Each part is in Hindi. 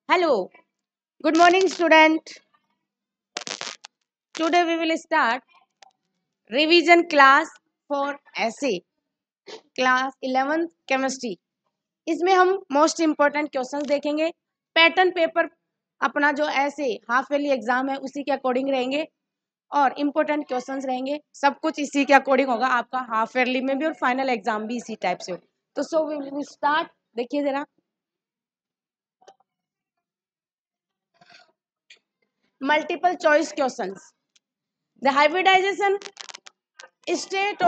Hello, good morning, student. Today we will start revision class for essay, class 11th chemistry. इसमें हम मोस्ट इम्पोर्टेंट क्वेश्चंस देखेंगे. पैटर्न पेपर अपना जो ऐसे हाफ ईयरली एग्जाम है उसी के अकॉर्डिंग रहेंगे और इम्पोर्टेंट क्वेश्चंस रहेंगे. सब कुछ इसी के अकॉर्डिंग होगा. आपका हाफ ईयरली में भी और फाइनल एग्जाम भी इसी टाइप से हो. तो सो वी विल स्टार्ट. देखिए जरा, multiple choice questions. The hybridization state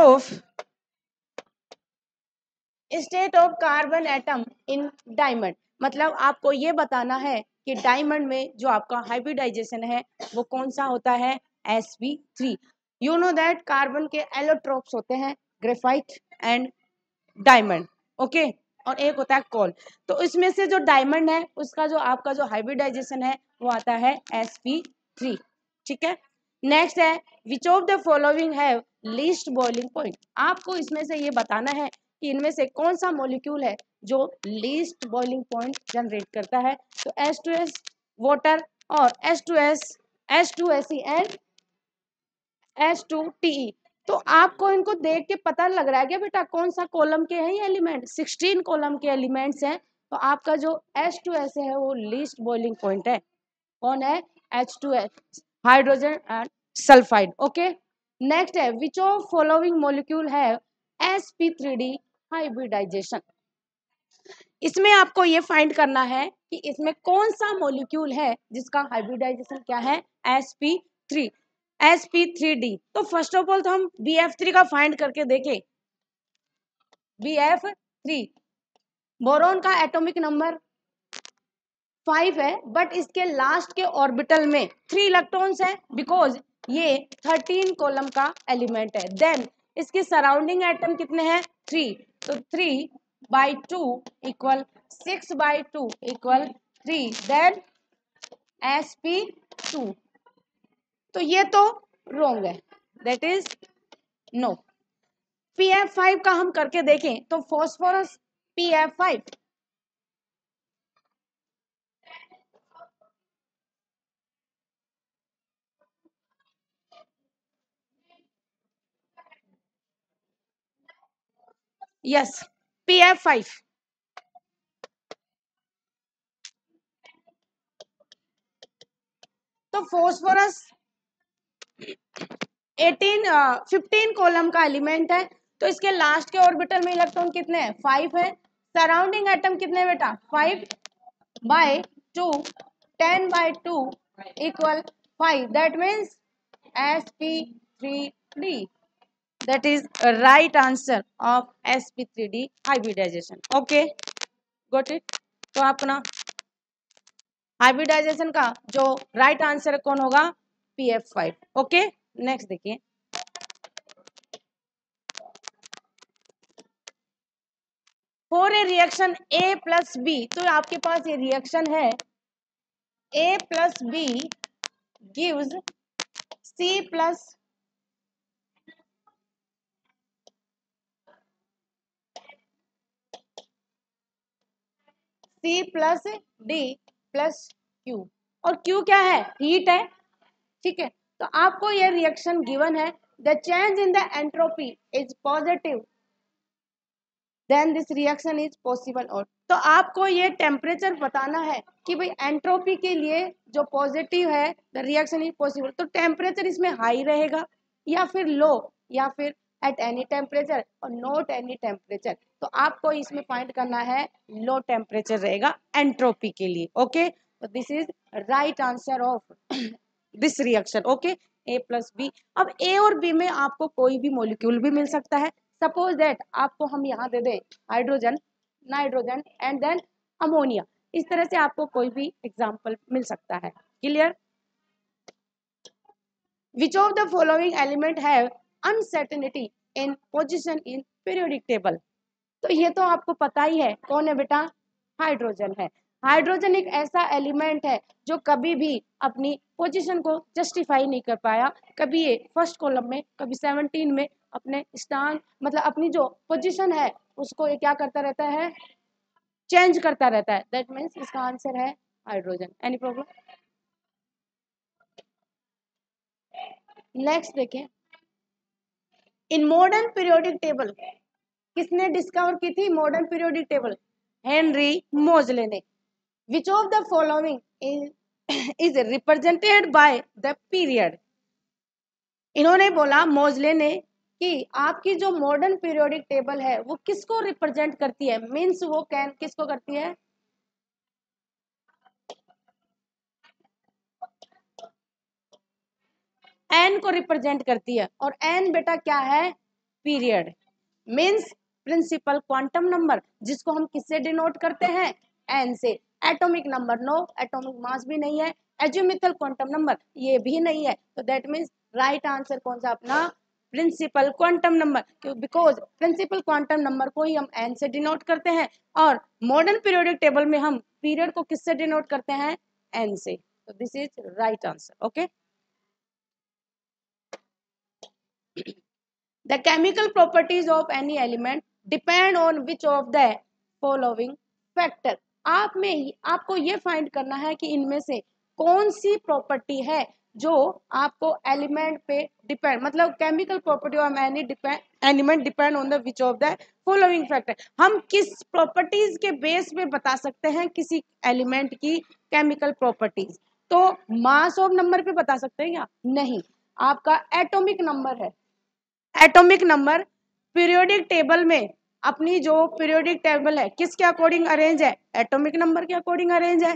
of carbon atom in diamond. मतलब आपको ये बताना है कि डायमंड में जो आपका हाइब्रिडाइजेशन है वो कौन सा होता है, sp3. You know that carbon के एलोट्रोप्स होते हैं ग्रेफाइट एंड डायमंड. ओके, और एक होता है कॉल. तो इसमें से जो डायमंड है उसका जो आपका जो हाइब्रिडाइजेशन है वो आता है sp3. ठीक है. नेक्स्ट है which of the following have least boiling point. आपको इसमें से ये बताना है कि इनमें से कौन सा मॉलिक्यूल है जो लीस्ट बॉइलिंग पॉइंट जनरेट करता है. तो H2S वाटर और H2SE एंड H2TE. तो आपको इनको देख के पता लग रहा है कि बेटा कौन सा कॉलम के हैं ये एलिमेंट. 16 कॉलम के एलिमेंट्स हैं. तो आपका जो H2S है वो लीस्ट बॉइलिंग पॉइंट है. कौन है? H2S, hydrogen and sulphide. Okay. Next है विच ऑफ फॉलोइंग मॉलिक्यूल है sp3d हाइब्रिडाइजेशन. इसमें आपको ये फाइंड करना है कि इसमें कौन सा मॉलिक्यूल है जिसका हाइब्रिडाइजेशन क्या है, sp3, sp3d. तो फर्स्ट ऑफ ऑल तो हम bf3 का फाइंड करके देखें. bf3 बोरोन का एटॉमिक नंबर 5 है बट इसके लास्ट के ऑर्बिटल में 3 इलेक्ट्रॉन्स है बिकॉज ये 13 कॉलम का एलिमेंट है. देन इसके सराउंडिंग एटम कितने हैं? 3. तो 3/2 इक्वल 6/2 इक्वल 3. Then sp2. तो ये तो रॉन्ग है, दैट इज नो. pf5 का हम करके देखें तो फॉस्फोरस pf5. Yes, pf5. तो फॉस्फोरस 15 कॉलम का एलिमेंट है. तो इसके लास्ट के ऑर्बिटल में इलेक्ट्रॉन कितने हैं? 5 है. सराउंडिंग एटम कितने बेटा? 5/2 10/2 equal 5. That means sp3d. That is right answer of sp3d hybridization. Okay, got it. तो अपना हाइब्रिडाइजेशन का जो राइट आंसर कौन होगा? pf5. ओके. नेक्स्ट देखिए, for a reaction A plus B. तो आपके पास ये रिएक्शन है A plus B gives C plus D plus Q. और Q क्या है? हीट है. ठीक है. तो आपको ये रिएक्शन गिवन है. The change in the entropy is positive, then this reaction is possible. और तो आपको ये टेम्परेचर बताना है कि भाई एंट्रोपी के लिए जो पॉजिटिव है द रिएक्शन इज पॉसिबल. तो टेम्परेचर इसमें हाई रहेगा या फिर लो या फिर एट एनी टेम्परेचर और नॉट एनी टेम्परेचर. तो आपको इसमें फाइंड करना है लो टेम्परेचर रहेगा एंट्रोपी के लिए. ओके. तो this is right answer of this reaction. Okay, A plus B. अब A और B में आपको कोई भी मॉलिक्यूल भी मिल सकता है. सपोज दैट आपको हम यहाँ दे दें hydrogen, nitrogen and then ammonia. इस तरह से आपको कोई भी एग्जाम्पल मिल सकता है. Clear? Which of the following element have uncertainty in position in periodic table. तो ये तो आपको पता ही है. कौन है बेटा? हाइड्रोजन है. हाइड्रोजन एक ऐसा एलिमेंट है जो कभी भी अपनी पोजीशन को जस्टिफाई नहीं कर पाया. कभी ये फर्स्ट कॉलम में, कभी 17 में अपने स्थान मतलब अपनी जो पोजीशन है उसको ये क्या करता रहता है? चेंज करता रहता है. दैट मीन्स इसका आंसर है हाइड्रोजन। Any problem? नेक्स्ट देखें, इन मॉडर्न पीरियोडिक टेबल, किसने डिस्कवर की थी मॉडर्न पीरियोडिक टेबल? हेनरी मोजले ने। Which of the following is represented by the period? इन्होंने बोला, मोजले ने, कि आपकी जो मॉडर्न पीरियोडिक टेबल है वो किसको रिप्रेजेंट करती है, मीन्स वो कैन किसको करती है? एन को रिप्रेजेंट करती है। और एन बेटा क्या है? Period. Means principal quantum number, जिसको हम किससे डिनोट करते हैं? एन से। Atomic number, no, atomic mass भी नहीं है। एजिमुथल क्वांटम नंबर, ये भी नहीं है। तो दैट मीन्स राइट आंसर कौन सा अपना? Principal quantum number, because principal quantum number को ही हम एन से डिनोट करते हैं, और मॉडर्न पीरियोडिक टेबल में हम पीरियड को किससे डिनोट करते हैं? एन से। तो this is right answer. Okay, the chemical properties of any element depend on which of the following factor? आप में आपको ये फाइंड करना है कि इनमें से कौन सी प्रॉपर्टी है जो आपको एलिमेंट पे डिपेंड, मतलब chemical property of any element depend on the which of the following factor. हम किस प्रॉपर्टीज के बेस पे बता सकते हैं किसी एलिमेंट की केमिकल प्रॉपर्टीज? तो मास ऑफ नंबर पे बता सकते हैं क्या? नहीं, आपका एटॉमिक नंबर है। एटॉमिक नंबर पीरियोडिक टेबल में, अपनी जो पीरियोडिक टेबल है किसके अकॉर्डिंग अरेंज है? एटॉमिक नंबर के अकॉर्डिंग अरेंज है,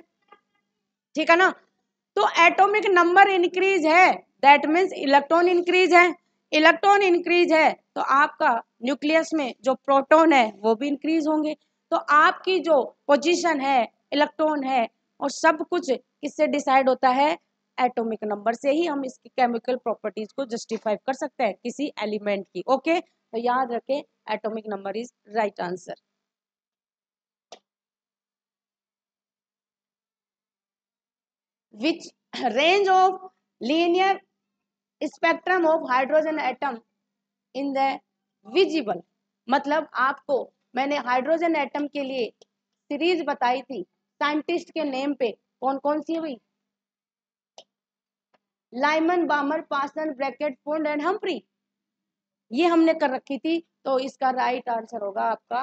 ठीक है ना? तो एटॉमिक नंबर इंक्रीज है, दैट मीन्स इलेक्ट्रॉन इंक्रीज है। इलेक्ट्रॉन इंक्रीज है तो आपका न्यूक्लियस में जो प्रोटॉन है वो भी इंक्रीज होंगे। तो आपकी जो पोजीशन है, इलेक्ट्रॉन है, और सब कुछ किससे डिसाइड होता है? एटॉमिक नंबर से ही हम इसकी केमिकल प्रॉपर्टीज को जस्टिफाई कर सकते हैं किसी एलिमेंट की। ओके, तो याद रखें atomic number is right answer. Which range of linear spectrum of hydrogen atom in the visible, मतलब आपको मैंने हाइड्रोजन एटम के लिए सीरीज बताई थी, साइंटिस्ट के नेम पे कौन कौन सी हुई? लाइमन, बामर, पासन, ब्रैकेट, फोर्ड एंड हम्फ्री, ये हमने कर रखी थी। तो इसका राइट आंसर होगा आपका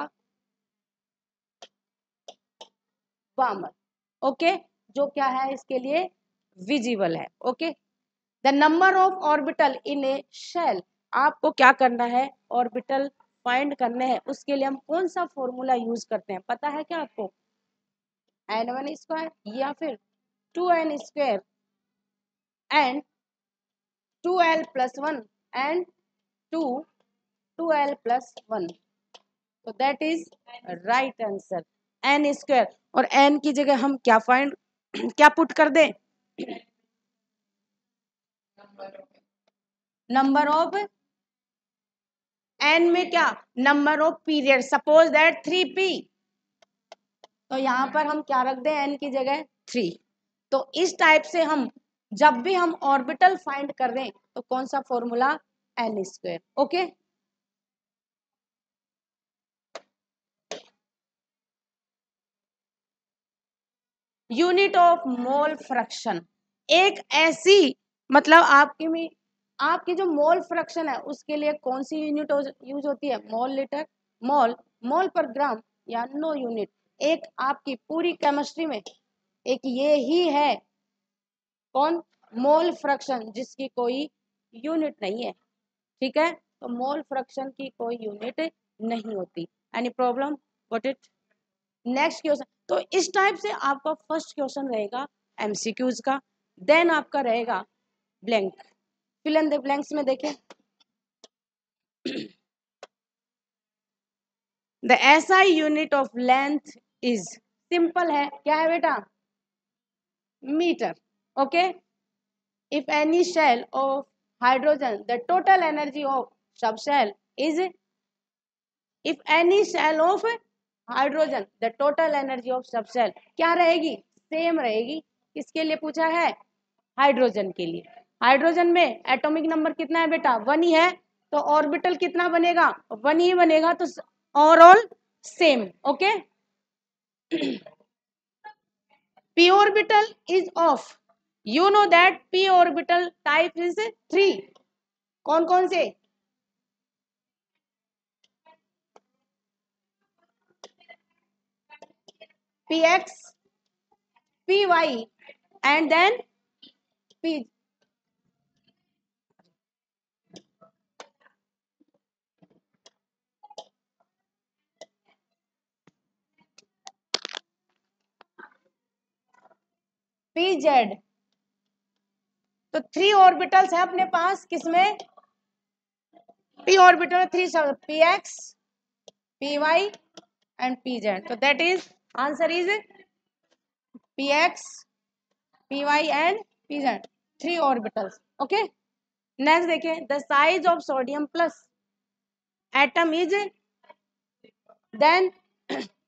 बामर। ओके, जो क्या है इसके लिए? विजिबल है। Okay, the number of orbital in a shell, आपको क्या करना है? ऑर्बिटल फाइंड करने हैं, उसके लिए हम कौन सा फॉर्मूला यूज करते हैं पता है क्या आपको? n1 स्क्वायर या फिर 2n square and 2l plus 1 and 2l plus 1। तो that is right answer, n square. और n की जगह हम क्या फाइंड क्या पुट कर दें? नंबर ऑफ, n में क्या? Number of period, suppose that 3p, तो यहाँ पर हम क्या रख दें n की जगह? 3। तो इस टाइप से हम जब भी हम ऑर्बिटल फाइंड कर दें तो कौन सा formula? n square. Okay, unit of mole fraction, एक ऐसी, मतलब आपकी में आपकी जो मोल फ्रैक्शन है उसके लिए कौन सी यूनिट यूज होती है? मोल लीटर, मोल, मोल पर ग्राम, या नो यूनिट। एक आपकी पूरी केमिस्ट्री में एक ये ही है, कौन? मोल फ्रैक्शन, जिसकी कोई यूनिट नहीं है, ठीक है? तो मोल फ्रैक्शन की कोई यूनिट नहीं होती। Any problem? Got it? Next question, तो इस टाइप से आपका फर्स्ट क्वेश्चन रहेगा एमसीक्यूज का, देन आपका रहेगा blank, fill in the blanks में देखें। The SI unit of length is, simple है, क्या है बेटा? Metre. Okay, if any shell of hydrogen the total energy of subshell is, if any shell of hydrogen the total energy of subshell क्या रहेगी? सेम रहेगी। किसके लिए पूछा है? हाइड्रोजन के लिए। हाइड्रोजन में एटॉमिक नंबर कितना है बेटा? 1 ही है, तो ऑर्बिटल कितना बनेगा? 1 ही बनेगा, तो overall same. Okay, p orbital is off. You know that p orbital type is 3. कौन कौन से? px, py and then p. pz. तो 3 ऑर्बिटल्स है अपने पास, किसमें? p orbital 3 px, py and pz. So that is answer is px, py and pz, 3 orbitals. Okay. Next देखें, the size of sodium plus atom is then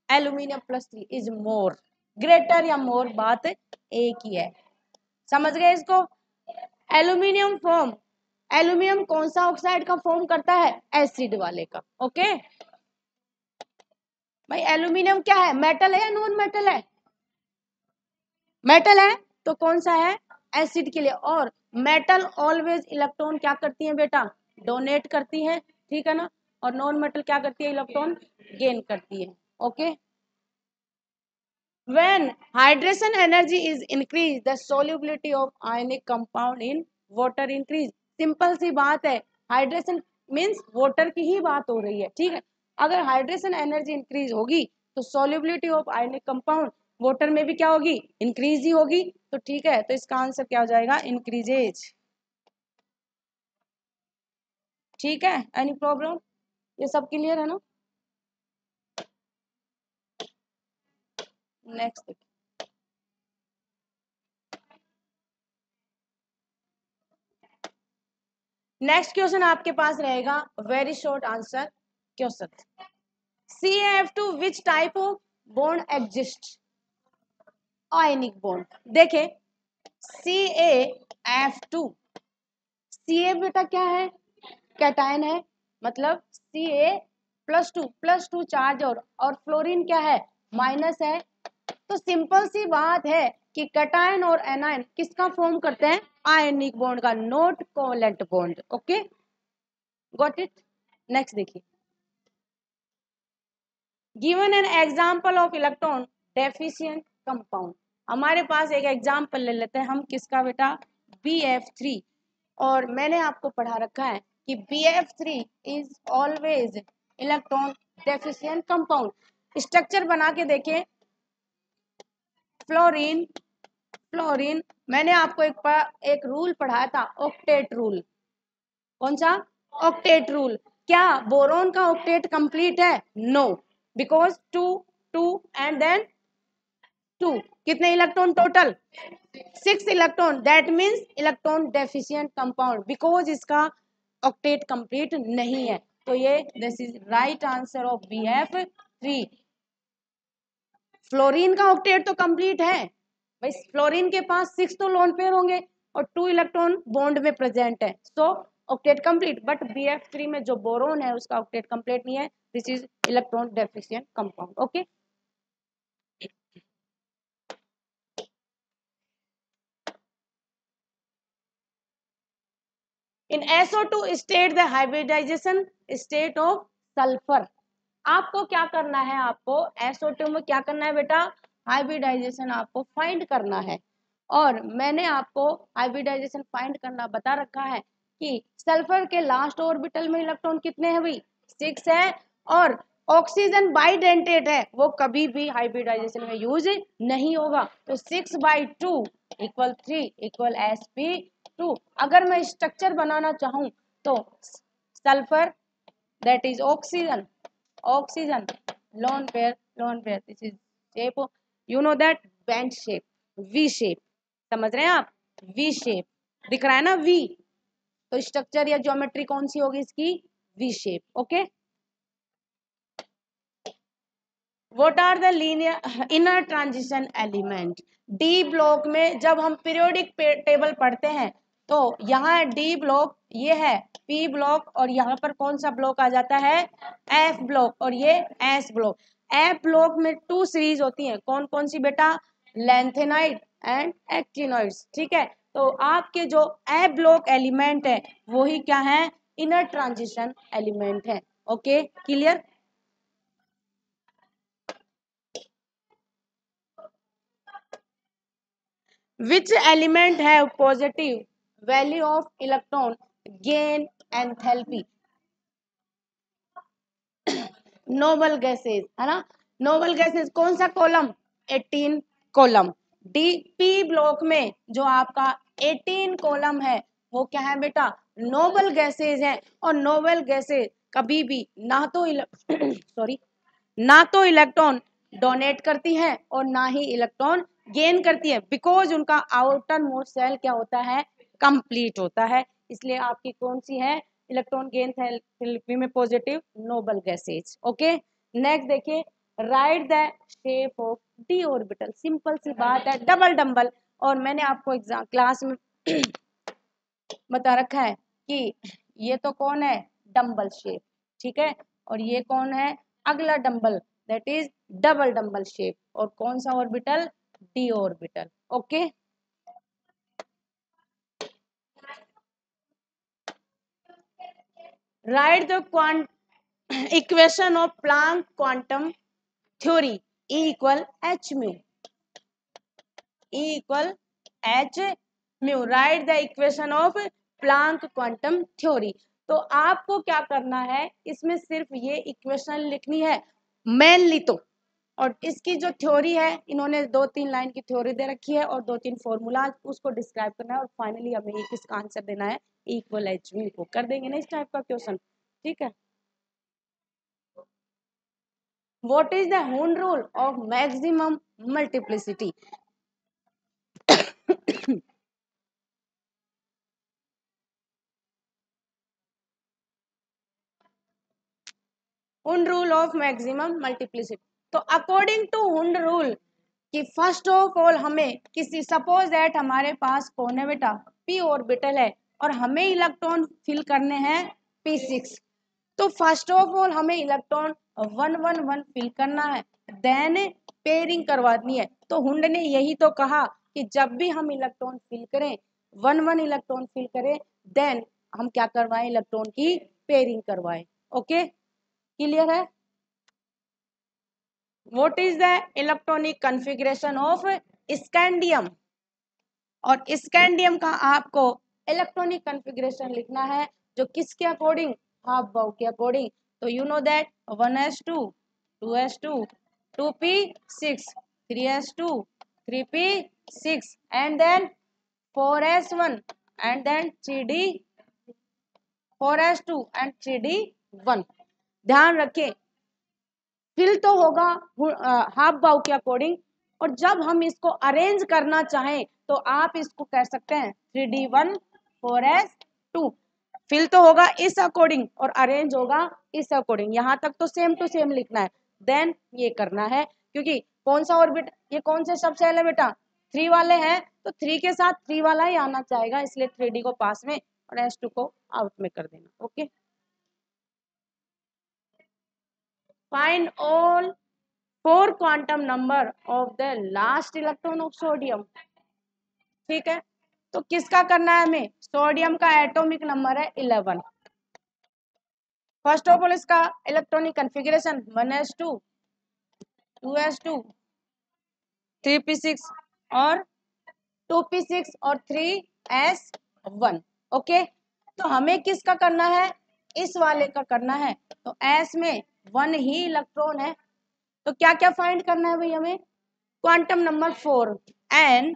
aluminium plus 3 is more, greater या मोर, बात एक ही है। समझ गए इसको? एल्यूमिनियम फॉर्म, एल्यूमिनियम कौन सा ऑक्साइड का फॉर्म करता है? एसिड वाले का। ओके भाई, एल्यूमिनियम क्या है? मेटल है या नॉन मेटल है? मेटल है, तो कौन सा है? एसिड के लिए। और मेटल ऑलवेज इलेक्ट्रॉन क्या करती है बेटा? डोनेट करती है, ठीक है ना। और नॉन मेटल क्या करती है? इलेक्ट्रॉन गेन करती है। Okay, when hydration energy is increase the solubility of ionic compound in water increase. Simple सी बात है, हाइड्रेशन मींस वाटर की ही बात हो रही है, ठीक है। अगर हाइड्रेशन एनर्जी इंक्रीज होगी तो solubility of ionic compound water में भी क्या होगी? इंक्रीज ही होगी। तो ठीक है, तो इसका आंसर क्या हो जाएगा? इंक्रीजेज। ठीक है, एनी प्रॉब्लम? ये सब क्लियर है ना? नेक्स्ट, नेक्स्ट क्वेश्चन आपके पास रहेगा very short answer question. CaF2 which type of bond exist? Ionic bond. देखे, CaF2, Ca बेटा क्या है? कैटायन है, मतलब Ca+2 चार्ज, और फ्लोरीन क्या है? माइनस है। तो सिंपल सी बात है कि कैटायन और एनायन किसका फॉर्म करते हैं? आयनिक बॉन्ड का, not covalent bond. Okay, got it? Next देखिए, given an example of electron deficient compound. हमारे पास एक एग्जांपल ले लेते हैं हम, किसका बेटा? BF3। और मैंने आपको पढ़ा रखा है कि BF3 is always electron deficient compound. Structure बना के देखें, फ्लोरीन, फ्लोरीन, मैंने आपको एक रूल पढ़ाया था, ऑक्टेट रूल। कौन सा? Octet rule. क्या बोरोन का ऑक्टेट कंप्लीट है? नो, बिकॉज 2 2 एंड देन 2, कितने electron total? 6 electron. That means electron deficient compound, because इसका ऑक्टेट कंप्लीट नहीं है। तो ये this is right answer of BF3। Fluorine का ऑक्टेट तो कंप्लीट है भाई, फ्लोरीन के पास 6 तो लोन पेयर होंगे और 2 इलेक्ट्रॉन बॉन्ड में प्रेजेंट है, सो ऑक्टेट कंप्लीट। बट BF3 में जो बोरोन है उसका ऑक्टेट कंप्लीट नहीं है, this is electron deficient compound. Okay, in SO2 state the hybridization state of sulphur. आपको क्या करना है? आपको SO2 में क्या करना है बेटा? हाइब्रिडाइजेशन आपको फाइंड करना है। और मैंने आपको हाइब्रिडाइजेशन फाइंड करना बता रखा है कि सल्फर के लास्ट ऑर्बिटल में इलेक्ट्रॉन कितने हैं भाई? 6 है। और ऑक्सीजन बाइडेंटेट है, वो कभी भी हाइब्रिडाइजेशन में यूज नहीं होगा। तो 6/2 इक्वल 3 इक्वल sp2। अगर मैं स्ट्रक्चर बनाना चाहूं तो sulphur that is oxygen, oxygen, lone pair, lone pair, this is shape, you know that band shape, V shape, समझ रहे हैं आप? V shape दिख रहा है ना V, तो स्ट्रक्चर या ज्योमेट्री कौन सी होगी इसकी? V shape। Okay, what are the linear inner transition element? D block में जब हम पीरियोडिक टेबल पढ़ते हैं तो यहाँ डी ब्लॉक, ये है पी ब्लॉक, और यहाँ पर कौन सा ब्लॉक आ जाता है? एफ ब्लॉक, और ये एस ब्लॉक। एफ ब्लॉक में 2 सीरीज होती हैं, कौन कौन सी बेटा? Lanthanide and actinoids. ठीक है, तो आपके जो ए ब्लॉक एलिमेंट है वो ही क्या है, इनर ट्रांजिशन एलिमेंट है। Okay, clear. Which element have positive value of electron gain enthalpy? Noble gases है ना, नोबल गैसेस कौन सा column, 18 column. D P block में जो आपका 18 कॉलम है वो क्या है बेटा, नोबल गैसेस है। और नोबल गैसेस कभी भी ना तो सॉरी ना तो इलेक्ट्रॉन डोनेट करती है और ना ही इलेक्ट्रॉन गेन करती है, बिकॉज उनका आउटर मोस्ट शेल क्या होता है, कंप्लीट होता है। इसलिए आपकी कौन सी है, इलेक्ट्रॉन गेन थेरेपी में positive noble gases. Okay, next देखिए, write the shape of d orbital. Simple सी बात है, डबल डंबल। और मैंने आपको एग्जाम क्लास में बता रखा है कि ये तो कौन है, डंबल शेप। ठीक है, और ये कौन है, अगला dumbbell, that is double dumbbell shape. और कौन सा orbital, D orbital. Okay, right the equation of Planck quantum theory, E equal H mu, E equal H mu. Right the equation of Planck quantum theory. तो आपको क्या करना है, इसमें सिर्फ ये इक्वेशन लिखनी है मेनली तो, और इसकी जो थ्योरी है, इन्होंने 2-3 लाइन की थ्योरी दे रखी है और 2-3 फॉर्मूला, उसको डिस्क्राइब करना है और फाइनली हमें ये किसका आंसर देना है, इक्वल एच म्यू को कर देंगे ना इस टाइप का क्वेश्चन। ठीक है, what is the home rule of maximum multiplicity. Hund rule of maximum multiplicity. तो अकॉर्डिंग टू हुंड रूल कि फर्स्ट ऑफ ऑल हमें किसी, सपोज दैट हमारे पास कौन है बेटा, पी ऑर्बिटल है और हमें इलेक्ट्रॉन फिल करने हैं p6। तो फर्स्ट ऑफ ऑल हमें इलेक्ट्रॉन 111 फिल करना है, देन पेयरिंग करवानी है। तो हुंड ने यही तो कहा कि जब भी हम इलेक्ट्रॉन फिल करें, 11 इलेक्ट्रॉन फिल करें, देन हम क्या करवाएं, इलेक्ट्रॉन की पेयरिंग करवाएं। ओके, क्लियर है। What is the electronic configuration of scandium. और स्कैंडियम का आपको इलेक्ट्रॉनिक कॉन्फ़िगरेशन लिखना है जो किसके अकॉर्डिंग, हाफ बाउ के अकॉर्डिंग। तो you know that 1s2 2s2 2p6 3s2 3p6 and then 4s1 and then 3d 4s2 and 3d1। ध्यान रखें, फिल तो होगा हाफ बाउ के अकॉर्डिंग, और जब हम इसको अरेंज करना चाहें तो आप इसको कह सकते हैं 3d1 4s2। फिल तो होगा इस अकॉर्डिंग और अरेंज होगा इस अकॉर्डिंग, यहां तक तो सेम टू सेम लिखना है। देन ये करना है, क्योंकि कौन सा ऑर्बिट, ये कौन से सब सेल है बेटा, 3 वाले हैं, तो 3 के साथ 3 वाला ही आना चाहेगा, इसलिए 3d को पास में और s2 को आउट में कर देना। Okay, find all 4 quantum number of the last electron of sodium. ठीक है, तो किसका करना है हमें, सोडियम का एटॉमिक नंबर है 11। फर्स्ट ऑफ ऑल इसका electronic configuration 1s2 2s2 3p6 और 2p6 और 3s1। ओके, तो हमें किसका करना है, इस वाले का करना है। तो s में 1 ही इलेक्ट्रॉन है, तो क्या क्या फाइंड करना है भाई हमें, quantum number 4 n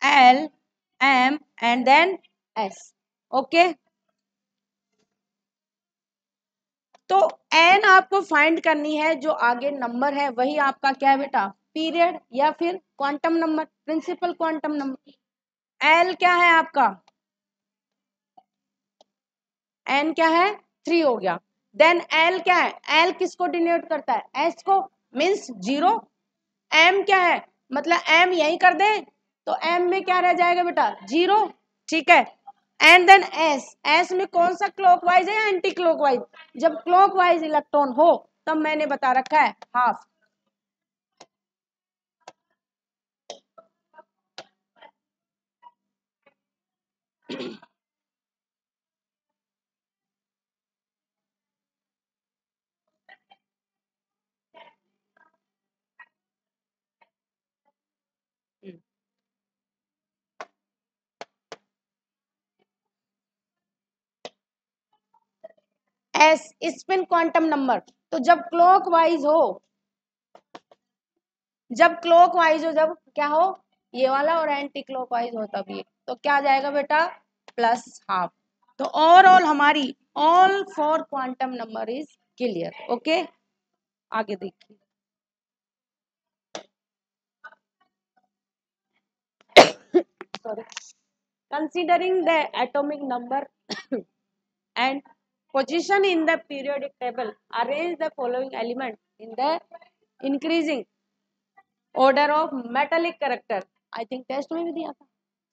l m and then s। Okay, तो n आपको फाइंड करनी है, जो आगे नंबर है वही आपका क्या है बेटा, पीरियड या फिर quantum number, principal quantum number. l क्या है आपका, n क्या है, 3 हो गया। देन l क्या है, l किसको डिनोट करता है, s को, मीन्स 0। m क्या है, मतलब m यही कर दे तो m में क्या रह जाएगा बेटा, 0। ठीक है, एंड देन s में कौन सा क्लॉकवाइज है या एंटी क्लॉकवाइज, जब क्लॉकवाइज इलेक्ट्रॉन हो तब मैंने बता रखा है half. S spin quantum number. तो जब क्लॉकवाइज हो, जब क्या हो ये वाला, और एंटी क्लॉकवाइज हो तब ये, तो क्या आ जाएगा बेटा प्लस हाफ। तो ओवरऑल हमारी all four quantum number is clear. Okay, आगे देखिए। Sorry. Considering the atomic number and position in the periodic table, arrange the following element in the increasing order of metallic character. I think test में भी दिया था,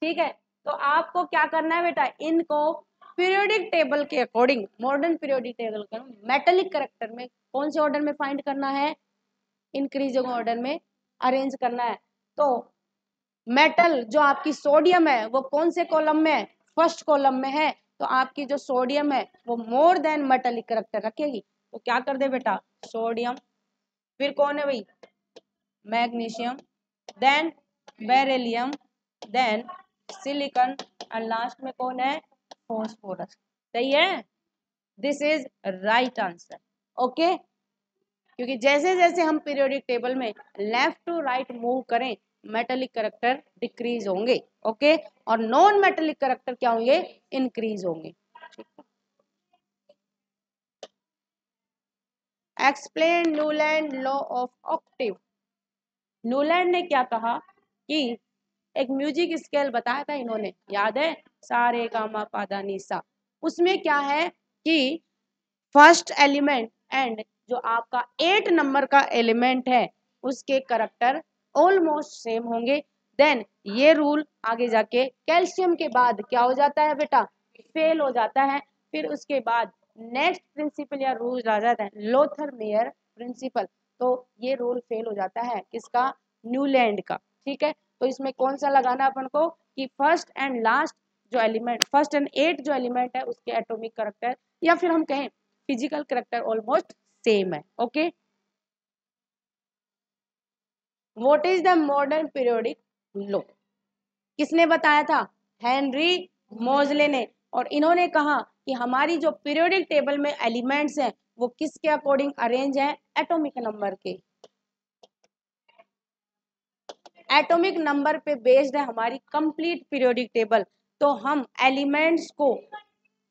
ठीक है। तो आपको क्या करना है बेटा, इनको पीरियोडिक टेबल के अकॉर्डिंग, मॉडर्न पीरियोडिक टेबल का मेटेलिक करेक्टर में कौन से ऑर्डर में फाइंड करना है, इंक्रीजिंग ऑर्डर में अरेंज करना है। तो मेटल जो आपकी सोडियम है वो कौन से कॉलम में है, फर्स्ट कॉलम में है। तो आपकी जो सोडियम है वो मोर देन मेटेलिक करेक्टर रखेगी। तो क्या कर दे बेटा, सोडियम, फिर कौन है भाई magnesium, then beryllium, then silicon, और लास्ट में कौन है फॉस्फोरस। सही है, this is right answer. Okay, क्योंकि जैसे जैसे हम पीरियोडिक टेबल में लेफ्ट टू राइट मूव करें मेटेलिक करेक्टर डिक्रीज होंगे। ओके, और नॉन मेटेलिक करेक्टर क्या होंगे, इंक्रीज होंगे। Explain Newland law of octave. Newland ने क्या कहा कि एक म्यूजिक स्केल बताया था इन्होंने, याद है, सा रे गा मा पा धा नी सा। उसमें क्या है कि फर्स्ट एलिमेंट एंड जो आपका 8 नंबर का एलिमेंट है उसके करेक्टर ऑलमोस्ट सेम होंगे। देन ये रूल आगे जाके कैल्शियम के बाद क्या हो जाता है बेटा, फेल हो जाता है। फिर उसके बाद नेक्स्ट प्रिंसिपल या रूल आ जाता है लोथर मेयर प्रिंसिपल। तो ये रूल फेल हो जाता है किसका, न्यूलैंड का। ठीक है, तो इसमें कौन सा लगाना अपन को कि फर्स्ट एंड लास्ट जो एलिमेंट, फर्स्ट एंड 8 जो एलिमेंट है उसके एटॉमिक करेक्टर, या फिर हम कहें फिजिकल करेक्टर ऑलमोस्ट सेम है। Okay, what is the modern periodic law, किसने बताया था, हेनरी मोजले ने। और इन्होंने कहा कि हमारी जो पीरियोडिक टेबल में एलिमेंट्स हैं वो किसके अकॉर्डिंग अरेंज है, एटॉमिक नंबर के। एटॉमिक नंबर पे बेस्ड है हमारी कंप्लीट पीरियोडिक टेबल। तो हम एलिमेंट्स को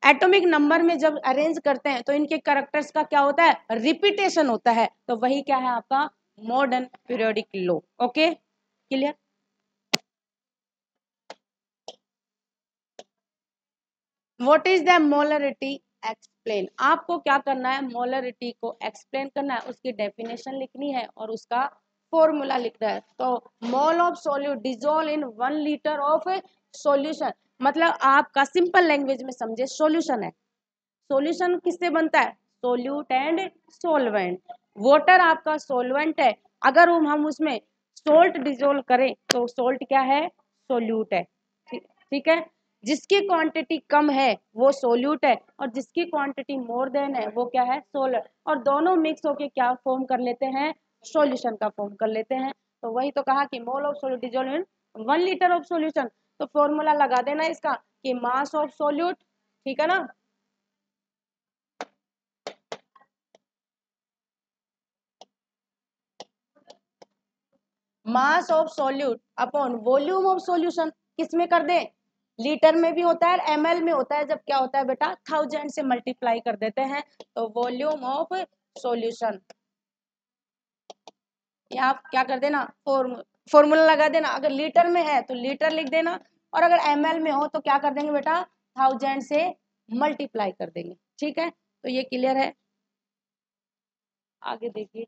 एटॉमिक नंबर में जब अरेंज करते हैं तो इनके कैरेक्टर्स का क्या होता है, रिपीटेशन होता है। तो वही क्या है आपका modern periodic law. Okay, clear. What is the molarity, explain. आपको क्या करना है, मोलरिटी को एक्सप्लेन करना है, उसकी डेफिनेशन लिखनी है और उसका फॉर्मूला लिखना है। तो mole of solute dissolve in 1 litre of solution, मतलब आपका सिंपल लैंग्वेज में समझे, सॉल्यूशन है। सॉल्यूशन किससे बनता है, सोल्यूट एंड सोलवेंट। वाटर आपका सोलवेंट है, अगर हम उसमें सोल्ट डिजोल्व करें तो सोल्ट क्या है, सोल्यूट है। ठीक है, जिसकी क्वांटिटी कम है वो सोल्यूट है और जिसकी क्वांटिटी मोर देन है वो क्या है, सोलर। और दोनों मिक्स होके क्या फॉर्म कर लेते हैं, सॉल्यूशन का फॉर्म कर लेते हैं। तो वही तो कहा कि mole of solute dissolve in 1 litre of solution. तो फॉर्मूला लगा देना इसका कि मास ऑफ सोल्यूट, ठीक है ना, mass of solute upon volume of solution. किसमें कर दें, लीटर में भी होता है ml में होता है, जब क्या होता है बेटा 1000 से मल्टीप्लाई कर देते हैं तो वॉल्यूम ऑफ सॉल्यूशन। यहाँ क्या कर देना, फॉर्मूला लगा देना, अगर लीटर में है तो लीटर लिख देना, और अगर ml में हो तो क्या कर देंगे बेटा 1000 से मल्टीप्लाई कर देंगे। ठीक है, तो ये क्लियर है। आगे देखिए,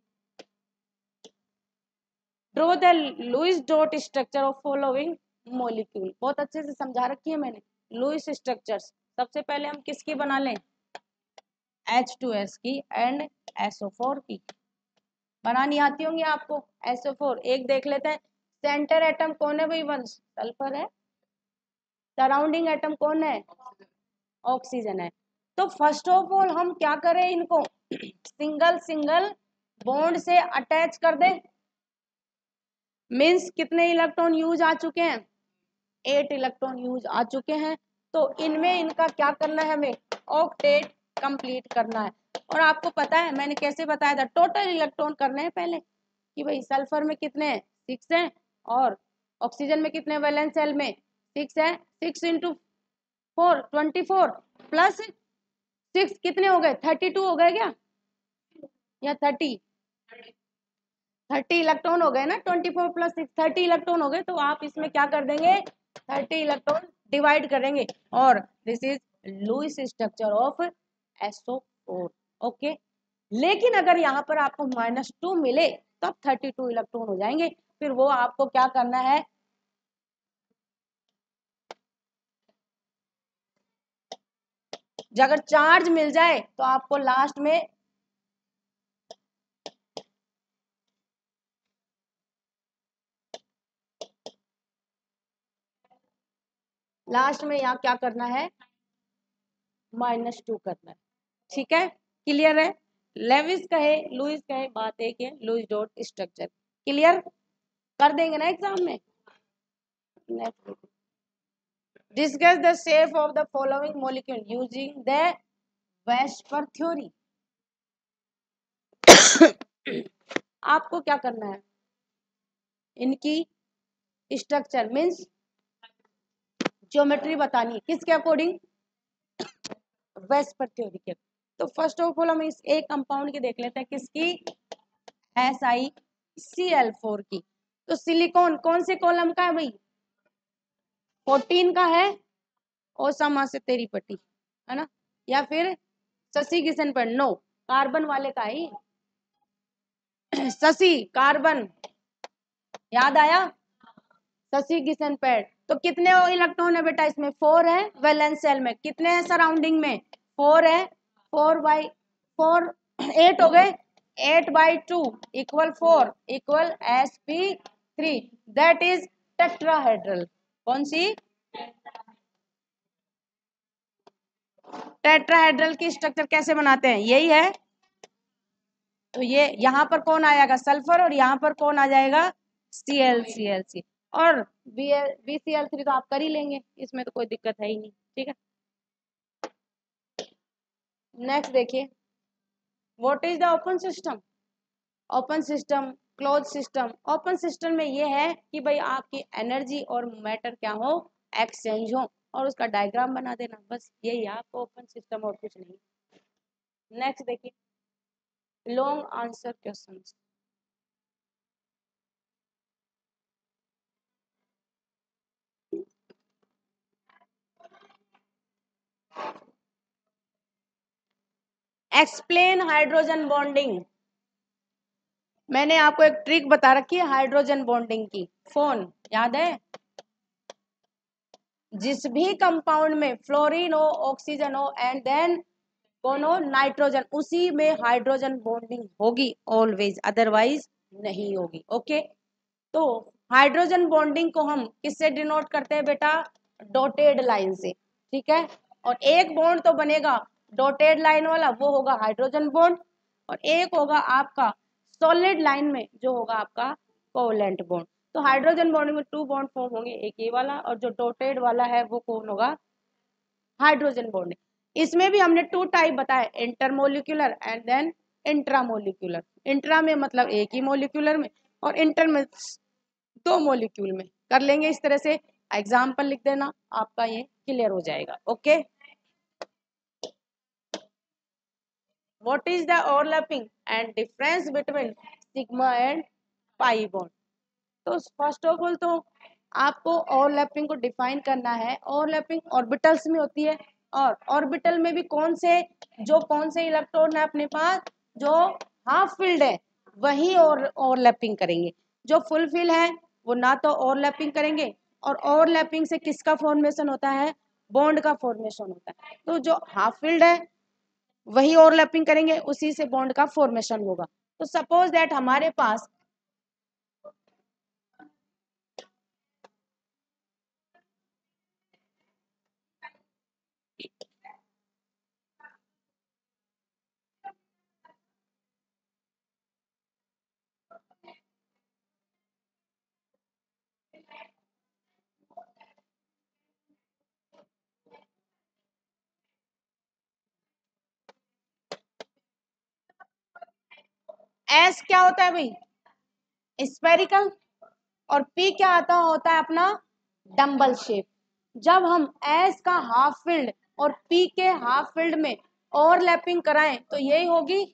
draw the Lewis dot structure of following molecule. बहुत अच्छे से समझा रखी है मैंने लुईस स्ट्रक्चर्स। सबसे पहले हम किसकी बना लें, H2S की एंड SO4 की। बनानी आती होंगी आपको SO4। एक देख लेते हैं, सेंटर एटम कौन है भाई, वंश सल्फर है, सराउंडिंग एटम कौन है, ऑक्सीजन है। तो फर्स्ट ऑफ ऑल हम क्या करें, इनको सिंगल सिंगल बॉन्ड से अटैच कर दें। मीन्स कितने इलेक्ट्रॉन यूज आ चुके हैं, 8 इलेक्ट्रॉन यूज आ चुके हैं। तो इनमें इनका क्या करना है, हमें ऑक्टेट कंप्लीट करना है। और आपको पता है मैंने कैसे बताया था, टोटल इलेक्ट्रॉन करने हैं पहले कि भाई सल्फर में कितने हैं 6 हैं और ऑक्सीजन में कितने वैलेंस शेल में 6 है, 6 इंटू 4 24 प्लस 6 कितने हो गए 32 हो गए क्या, या 30 इलेक्ट्रॉन हो गए ना, 24 प्लस 6 30 इलेक्ट्रॉन हो गए। तो आप इसमें क्या कर देंगे 30 इलेक्ट्रॉन डिवाइड करेंगे और this is Lewis structure of SO4। Okay, लेकिन अगर यहाँ पर आपको -2 मिले तब 32 इलेक्ट्रॉन हो जाएंगे। फिर वो आपको क्या करना है, अगर चार्ज मिल जाए तो आपको लास्ट में यहाँ क्या करना है -2 करना है। ठीक है, क्लियर है। लेविस कहे लुईस कहे बात एक है, लुईस डॉट स्ट्रक्चर क्लियर कर देंगे ना एग्जाम में। Next, discuss the shape of the following molecule using the VSEPR theory. आपको क्या करना है, इनकी स्ट्रक्चर मीन्स ज्योमेट्री बतानी है, किसके अकॉर्डिंग वेस्पर थ्योरी के। तो फर्स्ट ऑफ ऑल हम इस एक कंपाउंड की देख लेते हैं, किसकी SiCl4 की। तो सिलिकॉन कौन से कॉलम का है भाई 14 का है, ओसामा से तेरी पट्टी है ना, या फिर शशि किशन पर नो कार्बन वाले का ही शशि कार्बन, याद आया शशि किशन पेड़। तो कितने इलेक्ट्रॉन है बेटा इसमें 4 है, वैलेंस शेल में कितने हैं सराउंडिंग में 4 है, 4 8 हो गए, 8/2 equal 4 equal sp3 that is tetrahedral. कौन सी टेट्राहेड्रल की स्ट्रक्चर कैसे बनाते हैं, यही है। तो ये यहाँ पर कौन आएगा सल्फर और यहाँ पर कौन आ जाएगा Cl और BCl3 तो आप कर ही लेंगे, इसमें तो कोई दिक्कत है ही नहीं। ठीक है, नेक्स्ट देखिए, what is the open system. Open system close system, open system में ये है कि भाई आपकी एनर्जी और मैटर क्या हो एक्सचेंज हो, और उसका डायग्राम बना देना, बस यही है आपको ओपन सिस्टम और कुछ नहीं। नेक्स्ट देखिए, long answer questions. Explain hydrogen bonding. मैंने आपको एक ट्रिक बता रखी है हाइड्रोजन बॉन्डिंग की, फोन याद है, जिस भी कंपाउंड में फ्लोरीन हो ऑक्सीजन हो एंड देन कौन हो नाइट्रोजन, उसी में हाइड्रोजन बॉन्डिंग होगी ऑलवेज, अदरवाइज नहीं होगी। ओके, तो हाइड्रोजन बॉन्डिंग को हम किससे डिनोट करते हैं बेटा डॉटेड लाइन से। ठीक है, और एक बॉन्ड तो बनेगा डॉटेड लाइन वाला, वो होगा हाइड्रोजन बॉन्ड, और एक होगा आपका सॉलिड लाइन में जो होगा आपका कोवलेंट बॉन्ड। तो हाइड्रोजन बॉन्ड में 2 बॉन्ड फॉर्म होंगे, एक ये वाला और जो डॉटेड वाला है वो कौन होगा हाइड्रोजन बॉन्ड। इसमें भी हमने 2 टाइप बताए, intermolecular and then intramolecular. Intra में मतलब एक ही मोलिकुलर में, और इंटर में 2 मोलिक्यूल में। कर लेंगे इस तरह से, एग्जाम्पल लिख देना, आपका ये क्लियर हो जाएगा। Okay, what is the overlapping and difference between sigma and pi bond. तो फर्स्ट ऑफ ऑल तो आपको ओवरलैपिंग को डिफाइन करना है। ओवरलैपिंग ऑर्बिटल्स में होती है, और ऑर्बिटल में भी कौन से इलेक्ट्रॉन है अपने पास जो हाफ फिल्ड है वही ओवरलैपिंग करेंगे, जो फुल फिल है वो ना तो ओवरलैपिंग करेंगे। और ओवरलैपिंग से किसका फॉर्मेशन होता है बॉन्ड का फॉर्मेशन होता है। तो जो हाफ फिल्ड है वही ओवरलैपिंग करेंगे, उसी से बॉन्ड का फॉर्मेशन होगा। तो सपोज दैट हमारे पास एस क्या होता है भाई, स्फेरिकल, और पी क्या आता होता है अपना डम्बल शेप। जब हम एस का हाफ फील्ड और पी के हाफ फील्ड में ओवरलैपिंग कराएं तो यही होगी।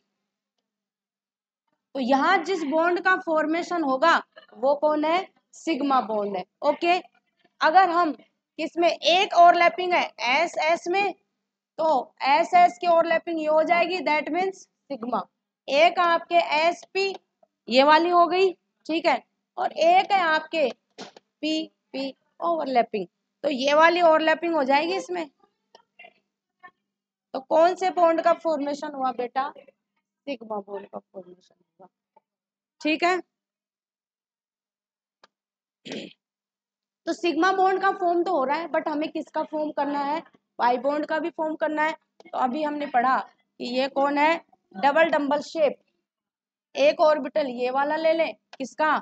तो यहां जिस बॉन्ड का फॉर्मेशन होगा वो कौन है, सिग्मा बॉन्ड है। ओके, अगर हम किसमें एक ओवरलैपिंग है एस एस में, तो एस एस की ओवरलैपिंग ये हो जाएगी, दैट मीन्स सिग्मा। एक आपके एस पी ये वाली हो गई, ठीक है, और एक है आपके पी पी ओवरलैपिंग, तो ये वाली ओवरलैपिंग हो जाएगी इसमें। तो कौन से बॉन्ड का फॉर्मेशन हुआ बेटा, सिग्मा बॉन्ड का फॉर्मेशन हुआ, ठीक है। तो सिग्मा बॉन्ड का फॉर्म तो हो रहा है, बट हमें किसका फॉर्म करना है, पाई बॉन्ड का भी फॉर्म करना है। तो अभी हमने पढ़ा कि ये कौन है, डबल डम्बल शेप। एक ऑर्बिटल ये वाला ले लें, किसका,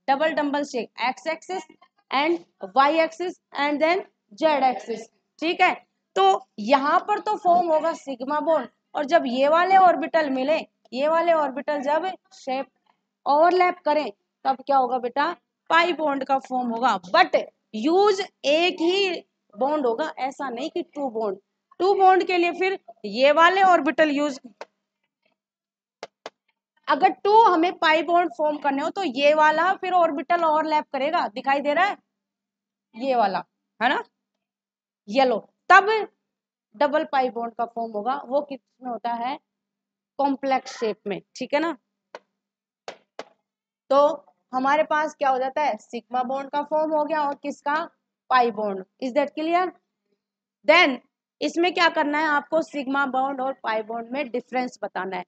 double dumbbell shape, X axis and Y axis and then Z axis, ठीक है। तो यहाँ पर तो फॉर्म होगा सिग्मा बॉन्ड, और जब ये वाले ऑर्बिटल मिले, ये वाले ऑर्बिटल जब शेप ओवरलैप करें तब क्या होगा बेटा, पाई बॉन्ड का फॉर्म होगा। बट यूज एक ही बॉन्ड होगा, ऐसा नहीं कि टू बॉन्ड। टू बॉन्ड के लिए फिर ये वाले ऑर्बिटल यूज, अगर टू हमें पाई बॉन्ड फॉर्म करने हो तो ये वाला फिर ऑर्बिटल ओवरलैप करेगा, दिखाई दे रहा है ये वाला, है ना, येलो, तब डबल पाई बॉन्ड का फॉर्म होगा। वो किसमें होता है, कॉम्प्लेक्स शेप में, ठीक है ना। तो हमारे पास क्या हो जाता है, सिग्मा बॉन्ड का फॉर्म हो गया और किसका, pi bond. Is that clear. Then इसमें क्या करना है आपको, सिग्मा बॉन्ड और पाई बॉन्ड में डिफरेंस बताना है।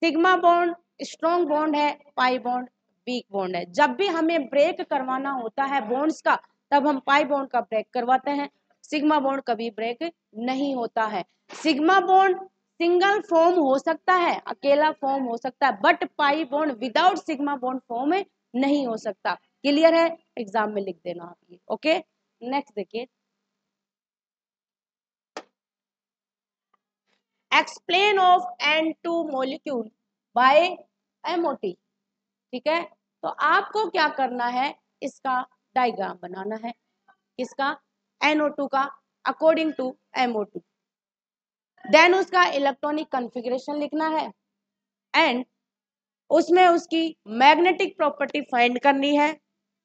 सिग्मा बॉन्ड स्ट्रॉन्ग बॉन्ड है, पाई बॉन्ड वीक बॉन्ड है। जब भी हमें ब्रेक करवाना होता है बॉन्ड्स का, तब हम पाई बॉन्ड का ब्रेक करवाते हैं, सिग्मा बॉन्ड कभी ब्रेक नहीं होता है। सिग्मा बॉन्ड सिंगल फॉर्म हो सकता है, अकेला फॉर्म हो सकता है, but pi bond without sigma bond form नहीं हो सकता। क्लियर है, एग्जाम में लिख देना आप ये। ओके, नेक्स्ट देखिए, explain of N2 molecule by MOT, ठीक है। तो आपको क्या करना है, इसका डायग्राम बनाना है, इसका NO2 का अकॉर्डिंग टू MO2, देन उसका इलेक्ट्रॉनिक कॉन्फ़िगरेशन लिखना है, एंड उसमें उसकी मैग्नेटिक प्रॉपर्टी फाइंड करनी है,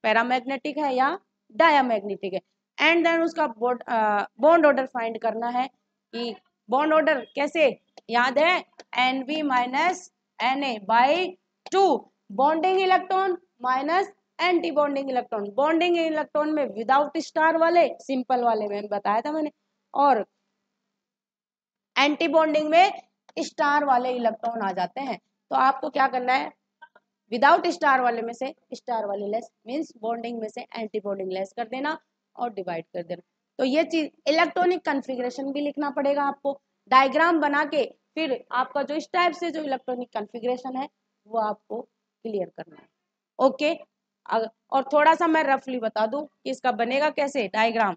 पैरामैग्नेटिक है या डायामैग्नेटिक है, एंड देन उसका बॉन्ड ऑर्डर फाइंड करना है। कि बॉन्ड ऑर्डर कैसे, याद है, NB minus Na/2, bonding electron minus anti bonding electron. Bonding electron में विदाउट स्टार वाले, सिंपल वाले में बताया था मैंने, और एंटी बॉन्डिंग में स्टार वाले इलेक्ट्रॉन आ जाते हैं। तो आपको क्या करना है, विदाउट स्टार वाले में से स्टार वाले लेस, मींस बॉन्डिंग में से एंटी बॉन्डिंग लेस कर देना और डिवाइड कर देना। तो ये चीज इलेक्ट्रॉनिक कॉन्फ़िगरेशन भी लिखना पड़ेगा आपको, डायग्राम बना के फिर आपका जो इस टाइप से जो इलेक्ट्रॉनिक कॉन्फ़िगरेशन है वो आपको क्लियर करना है। ओके, और थोड़ा सा मैं रफली बता दूं कि इसका बनेगा कैसे डायग्राम।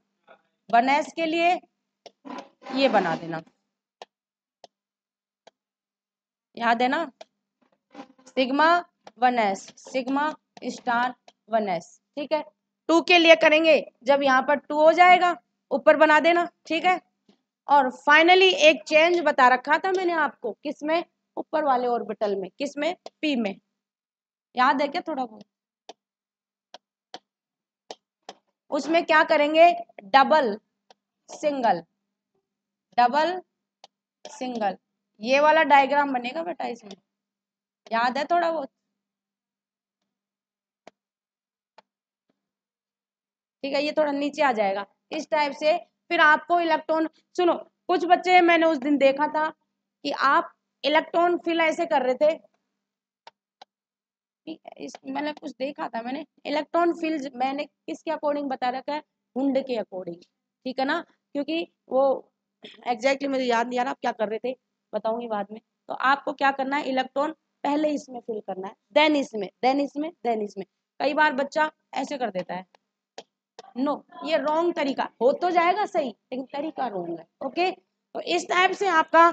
1s के लिए ये बना देना, याद है ना, sigma 1s, sigma star 1s, ठीक है। 2 के लिए करेंगे जब यहाँ पर 2 हो जाएगा ऊपर बना देना, ठीक है। और फाइनली एक चेंज बता रखा था मैंने आपको, किसमें, ऊपर वाले ऑर्बिटल में, किसमें, पी में, याद है क्या थोड़ा बहुत। उसमें क्या करेंगे, डबल सिंगल, डबल सिंगल, ये वाला डायग्राम बनेगा बेटा इसमें, याद है थोड़ा बहुत, ठीक है। ये थोड़ा नीचे आ जाएगा इस टाइप से। फिर आपको इलेक्ट्रॉन, सुनो, कुछ बच्चे मैंने उस दिन देखा था कि आप इलेक्ट्रॉन फिल ऐसे कर रहे थे, मैंने कुछ देखा था, मैंने इलेक्ट्रॉन फिल मैंने किसके अकॉर्डिंग बता रखा है, हुंड के अकॉर्डिंग, ठीक है ना, क्योंकि वो एग्जैक्टली मुझे याद नहीं आ रहा आप क्या कर रहे थे, बताऊंगी बाद में। तो आपको क्या करना है, इलेक्ट्रॉन पहले इसमें फिल करना है, देन इसमें, देन इसमें, देन इसमें। कई बार बच्चा ऐसे कर देता है, नो, ये रॉन्ग तरीका, हो तो जाएगा सही लेकिन तरीका रॉन्ग है। ओके, तो इस टाइप से आपका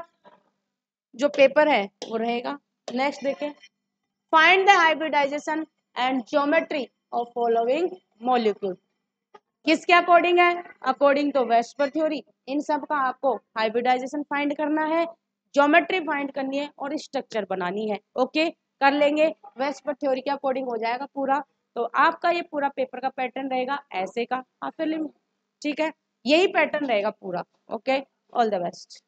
जो पेपर है वो रहेगा। नेक्स्ट देखें, find the hybridisation and geometry of following molecule. किसके अकॉर्डिंग है? According to VSEPR theory. इन सब का आपको हाइब्रिडाइजेशन फाइंड करना है, ज्योमेट्री फाइंड करनी है और स्ट्रक्चर बनानी है। ओके, कर लेंगे, वेस्पर थ्योरी के अकॉर्डिंग हो जाएगा पूरा। तो आपका ये पूरा पेपर का पैटर्न रहेगा ऐसे का, आप फिर ठीक है, यही पैटर्न रहेगा पूरा। Okay, all the best.